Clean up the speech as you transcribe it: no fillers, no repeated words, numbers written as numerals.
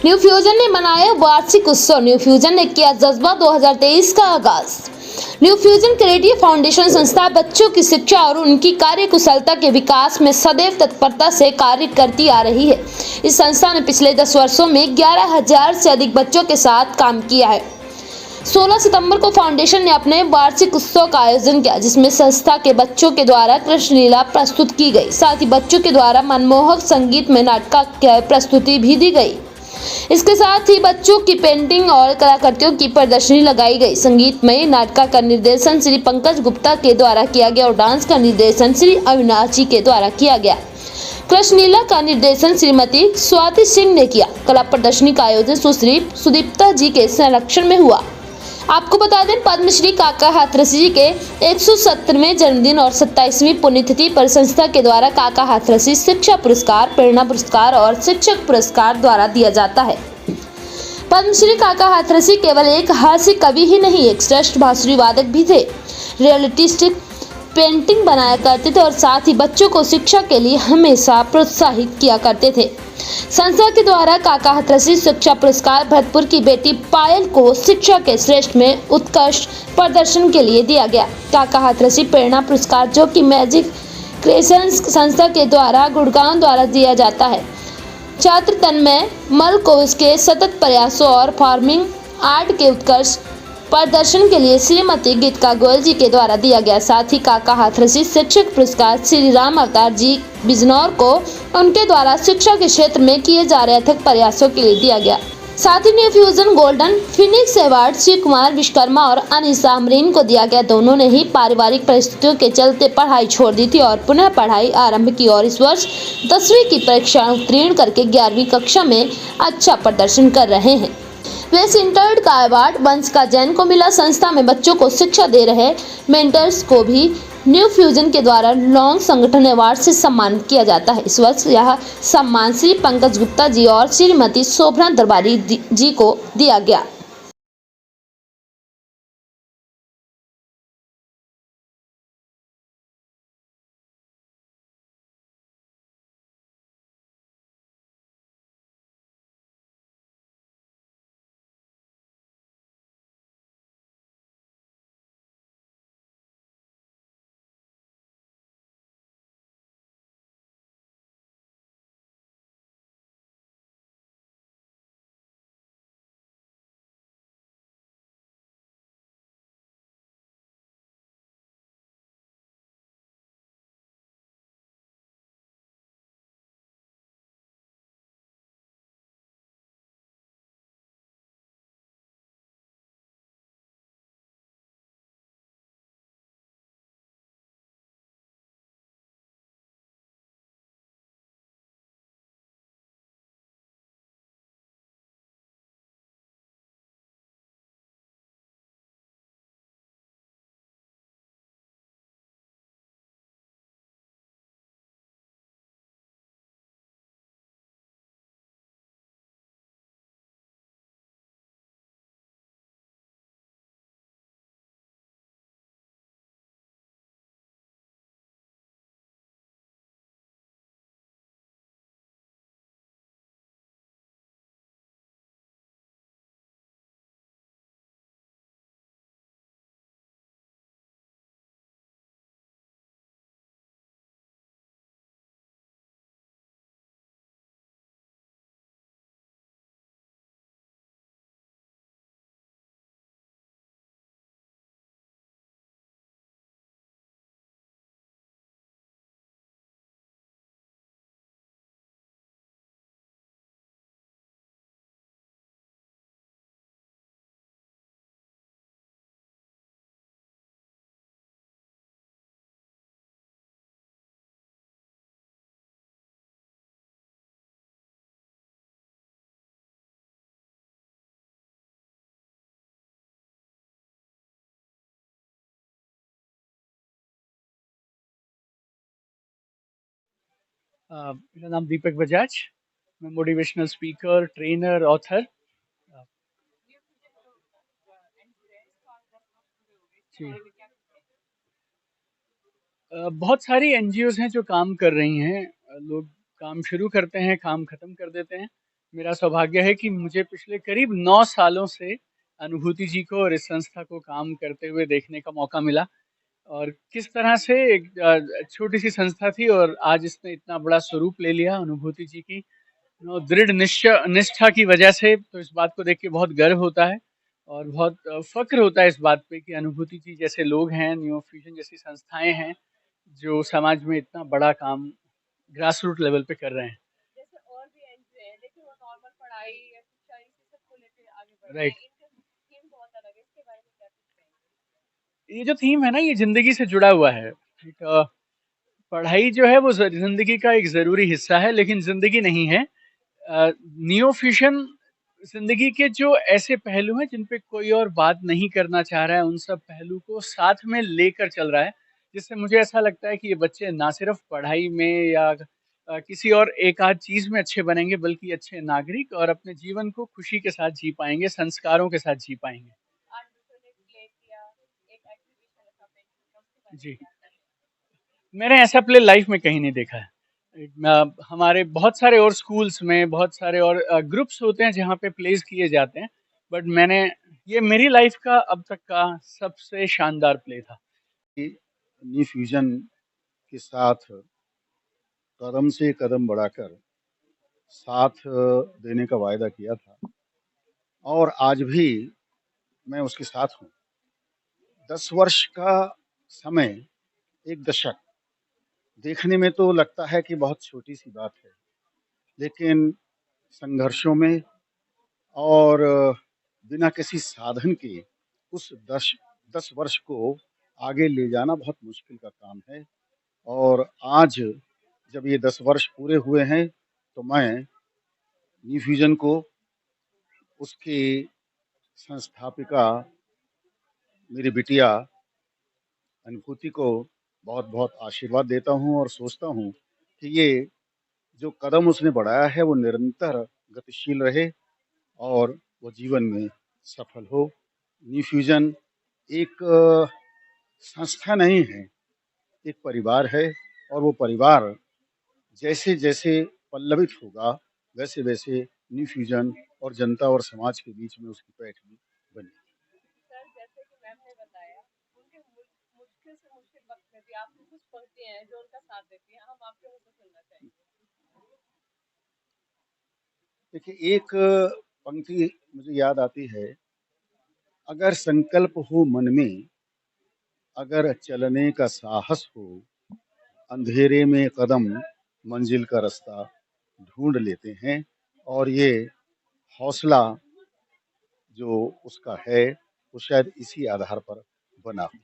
New fusion ने मनाया वार्षिक उत्सव। न्यू फ्यूजन ने किया जज्बा 2023 का आगाज। न्यू फ्यूजन क्रिएटिव फाउंडेशन संस्था बच्चों की शिक्षा और उनकी कार्यकुशलता के विकास में सदैव तत्परता से कार्य करती आ रही है। इस संस्था ने पिछले 10 वर्षों में 11,000 से अधिक बच्चों के साथ काम किया है। 16 सितंबर को फाउंडेशन ने अपने वार्षिक उत्सव का आयोजन किया, जिसमें संस्था के बच्चों के द्वारा कृष्ण लीला प्रस्तुत की गई। साथ ही बच्चों के द्वारा मनमोहक संगीत में नाटक की प्रस्तुति भी दी गई। इसके साथ ही बच्चों की पेंटिंग और कलाकृतियों की प्रदर्शनी लगाई गई। संगीतमय नाटक का निर्देशन श्री पंकज गुप्ता के द्वारा किया गया और डांस का निर्देशन श्री अविनाश जी के द्वारा किया गया। कृष्ण लीला का निर्देशन श्रीमती स्वाति सिंह ने किया। कला प्रदर्शनी का आयोजन सुश्री सुदीप्ता जी के संरक्षण में हुआ। आपको बता दें, पद्मश्री काका हाथरस जी के 170वें जन्मदिन और 27वीं पुण्यतिथि पर संस्था के द्वारा काका हाथरस शिक्षा पुरस्कार, प्रेरणा पुरस्कार और शिक्षक पुरस्कार द्वारा दिया जाता है। पद्मश्री काका हाथरस केवल एक हास्य कवि ही नहीं, एक श्रेष्ठ बांसुरी वादक भी थे। रियलिस्टिक पेंटिंग बनाया करते थे और साथ ही बच्चों को शिक्षा के लिए हमेशा प्रोत्साहित किया करते थे। संस्था के द्वारा काका हाथरस शिक्षा पुरस्कार भरतपुर की बेटी पायल को शिक्षा के श्रेष्ठ में उत्कृष्ट प्रदर्शन के लिए दिया गया। काका हाथरस प्रेरणा पुरस्कार, जो कि मैजिक क्रिएशंस संस्था के द्वारा गुड़गांव द्वारा दिया जाता है, छात्र तन्मय मल को उसके सतत प्रयासों और फार्मिंग आर्ट के उत्कृष्ट प्रदर्शन के लिए श्रीमती गीतिका गोयल जी के द्वारा दिया गया। साथ ही काका हाथरस शिक्षक पुरस्कार श्री राम अवतार जी बिजनौर को उनके द्वारा शिक्षा के क्षेत्र में किए जा रहे अथक प्रयासों के लिए दिया गया। साथ ही new fusion golden phoenix award Shiv Kumar Vishwakarma और अनिशा अमरीन को दिया गया। दोनों ने ही पारिवारिक परिस्थितियों के चलते पढ़ाई छोड़ दी थी और पुनः पढ़ाई आरंभ की और इस वर्ष 10वीं की परीक्षा उत्तीर्ण करके 11वीं कक्षा में अच्छा प्रदर्शन कर रहे हैं। वेस्ट इंटर्ड का अवार्ड वंशिका जैन को मिला। संस्था में बच्चों को शिक्षा दे रहे मेंटर्स को भी न्यू फ्यूजन के द्वारा लॉन्ग संगठन अवार्ड से सम्मानित किया जाता है। इस वर्ष यह सम्मान श्री पंकज गुप्ता जी और श्रीमती शोभना दरबारी जी को दिया गया। मेरा नाम दीपक बजाज। मैं मोटिवेशनल स्पीकर, ट्रेनर, ऑथर। जी। बहुत सारी एनजीओज हैं जो काम कर रही हैं। लोग काम शुरू करते हैं, काम खत्म कर देते हैं। मेरा सौभाग्य है कि मुझे पिछले करीब 9 सालों से अनुभूति जी को और इस संस्था को काम करते हुए देखने का मौका मिला और किस तरह से एक छोटी-सी संस्था थी और आज इसने इतना बड़ा स्वरूप ले लिया अनुभूति जी की दृढ़ निष्ठा की वजह से। तो इस बात को देख के बहुत गर्व होता है और बहुत फ़क्र होता है इस बात पे कि अनुभूति जी जैसे लोग हैं, न्यू फ्यूजन जैसी संस्थाएँ हैं, जो समाज में इतना बड़ा काम ग्रास रूट लेवल पे कर रहे हैं। जैसे और भी एनजीओ है, देखिए वो नॉर्मल पढ़ाई या शिक्षा इसी सबको लेके आगे बढ़ रहे राइट। हैं। इनका थीम बहुत अलग है, इसके बारे में क्या कुछ कहेंगे? ये जो थीम है ना, ये ज़िंदगी से जुड़ा हुआ है। एक पढ़ाई जो है वो ज़िंदगी का एक ज़रूरी हिस्सा है, लेकिन ज़िंदगी नहीं है। नियो फ्यूजन ज़िंदगी के जो ऐसे पहलू हैं जिन पे कोई और बात नहीं करना चाह रहा है, उन सब पहलू को साथ में लेकर चल रहा है, जिससे मुझे ऐसा लगता है कि ये बच्चे ना सिर्फ पढ़ाई में या किसी और एक आध चीज़ में अच्छे बनेंगे, बल्कि अच्छे नागरिक और अपने जीवन को खुशी के साथ जी पाएँगे, संस्कारों के साथ जी पाएँगे। आज दूसरों ने प्ले किया, एक एग्जीबिशन रखा पेंटिंग का, उसके बारे में जी। क्या कहेंगे? मैंने ऐसा प्ले लाइफ में कहीं नहीं देखा है। हमारे बहुत सारे और स्कूल्स में बहुत सारे और ग्रुप्स होते हैं जहाँ पे प्लेस किए जाते हैं, बट मैंने ये मेरी लाइफ का अब तक का सबसे शानदार प्ले था। न्यू फ्यूजन के साथ कदम से कदम बढ़ाकर साथ देने का वायदा किया था और आज भी मैं उसके साथ हूँ। 10 वर्ष का समय, एक दशक देखने में तो लगता है कि बहुत छोटी सी बात है, लेकिन संघर्षों में और बिना किसी साधन के उस 10 वर्ष को आगे ले जाना बहुत मुश्किल का काम है। और आज जब ये 10 वर्ष पूरे हुए हैं, तो मैं न्यू फ्यूजन को, उसकी संस्थापिका मेरी बिटिया अनुभूति को बहुत-बहुत आशीर्वाद देता हूँ और सोचता हूँ कि ये जो कदम उसने बढ़ाया है वो निरंतर गतिशील रहे और वो जीवन में सफल हो। न्यू फ्यूजन एक संस्था नहीं है, एक परिवार है और वो परिवार जैसे-जैसे पल्लवित होगा, वैसे-वैसे न्यू फ्यूजन और जनता और समाज के बीच में उसकी पैठ भी बनेगी। सर, जैसे कि मैम ने बताया, उनके मुश्किल से मुश्किल वक्त में भी आपकी कुछ पंक्तियां हैं जो उनका साथ देती हैं, हम आपके मुंह से सुनना चाहेंगे। देखिए, एक पंक्ति मुझे याद आती है, अगर संकल्प हो मन में, अगर चलने का साहस हो, अंधेरे में कदम मंजिल का रास्ता ढूंढ लेते हैं। और ये हौसला जो उसका है, वो शायद इसी आधार पर बना हो।